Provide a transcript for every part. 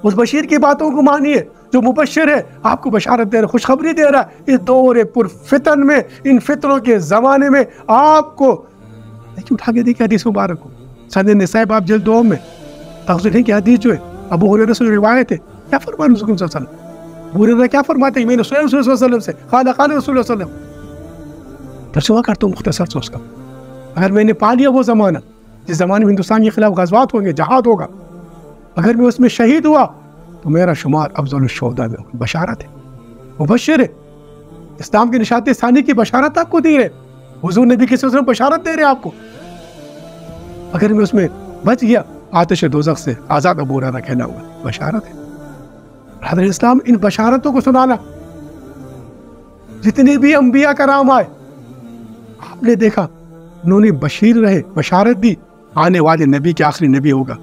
उस बशीर की बातों को मानिए जो मुबश्शिर है, आपको बशारत दे रहा, खुशखबरी दे रहा है। इस दौर पुरफितन में, इन फितरों के ज़माने में आपको देखिए, उठा के देखिए हदीस मुबारक को, सनद निसा बाब जल्द 2 में तफसीर की हदीस जो है, अबू हुरैरा से रिवायत है। क्या फरमाया रसूल सल्लल्लाहु अलैहि वसल्लम? अबू हुरैरा क्या फरमाते हैं? मैंने सुना रसूल सल्लल्लाहु अलैहि वसल्लम से, क़ाल क़ाल रसूल सल्लल्लाहु अलैहि वसल्लम। तर्जुमा करता हूँ मुख्तसर से उसका। अगर मैंने पा लिया वो ज़माना जिस ज़माने में हिंदुस्तान के खिलाफ गज़वात होंगे, जहाद होगा, अगर मैं उसमें शहीद हुआ तो मेरा शुमार अफज़ल शुहदा में। बशारत है, मुबश्शिर है, इस्लाम की निशात सानी की बशारत आपको दी है। हुज़ूर नबी के सल्लल्लाहु अलैहि वसल्लम बशारत दे रहे हैं आपको। अगर मैं उसमें बच गया, आतिश दोज़ख से आज़ाद अबू हुरैरा कहना हुआ, बशारत है। हज़रत इस्लाम इन बशारतों को सुनाना, जितने भी अंबिया कराम आए आपने देखा, उन्होंने बशीर रहे, बशारत दी, आने वाले नबी के आखिरी नबी होगा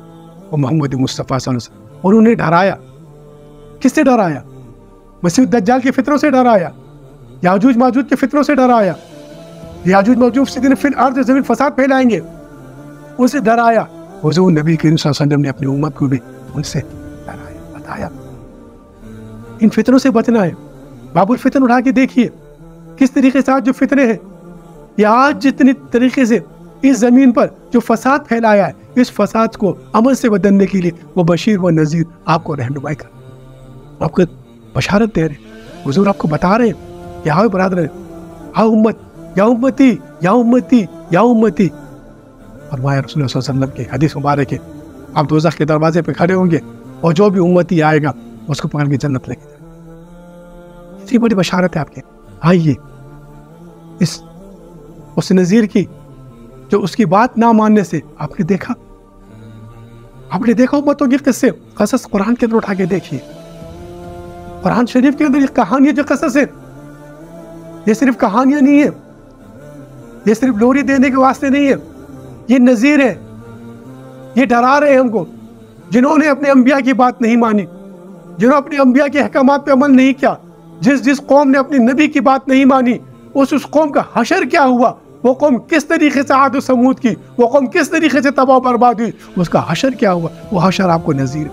वो मोहम्मद मुस्तफ़ा सल्लल्लाहु अलैहि वसल्लम। और उन्हें डराया, किससे डराया? मसीह दज्जाल के फितरों से डराया, याजूज माजूज के फितरों से डराया। याजूज माजूज सीधे फिर अर्द ज़मीन फसाद फैलाएंगे, उनसे डराया। हुज़ूर नबी करीम सल्लल्लाहु अलैहि वसल्लम ने अपनी उम्मत को भी उनसे डराया, बताया इन फितरों से बचना है। बाबुल फितन उठा के देखिए किस तरीके से आज जो फितने हैं, या आज जितनी तरीके से इस ज़मीन पर जो फसाद फैलाया है, इस फसाद को अमल से बदलने के लिए वो बशीर व नज़ीर आपको रहनुमाई कर, आपको बशारत दे रहे। हुज़ूर आपको बता रहे हैं कि आओ बरादर, आओ उम्मत, या उम्मती या उम्मती या उम्मती। फरमाया रसूल सल्लल्लाहु अलैहि वसल्लम की हदीस मुबारक है, आप दोज़ख के दरवाजे पे खड़े होंगे और जो भी उम्मती आएगा उसको पकड़ के जन्नत लेके जाएगा। इतनी बड़ी बशारत है आपके। आइए इस उस नज़ीर की जो उसकी बात ना मानने से आपने देखा उम्मतों के किस्से, क़सस कुरान के अंदर उठा के देखिए। कुरान शरीफ के अंदर ये कहानी जो क़सस है, ये सिर्फ कहानियां नहीं है, ये सिर्फ लोरी देने के वास्ते नहीं है, ये नज़ीर है। ये डरा रहे हैं हमको, जिन्होंने अपने अंबिया की बात नहीं मानी, जिन्होंने अपने अंबिया के अहकामात पे अमल नहीं किया, जिस कौम ने अपने नबी की बात नहीं मानी, उस कौम का हशर क्या हुआ, वो कौम किस तरीके से आद और समूद की, वो कौम किस तरीके से तबाह बर्बाद हुई, उसका हशर क्या हुआ, वो हशर आपको नज़ीर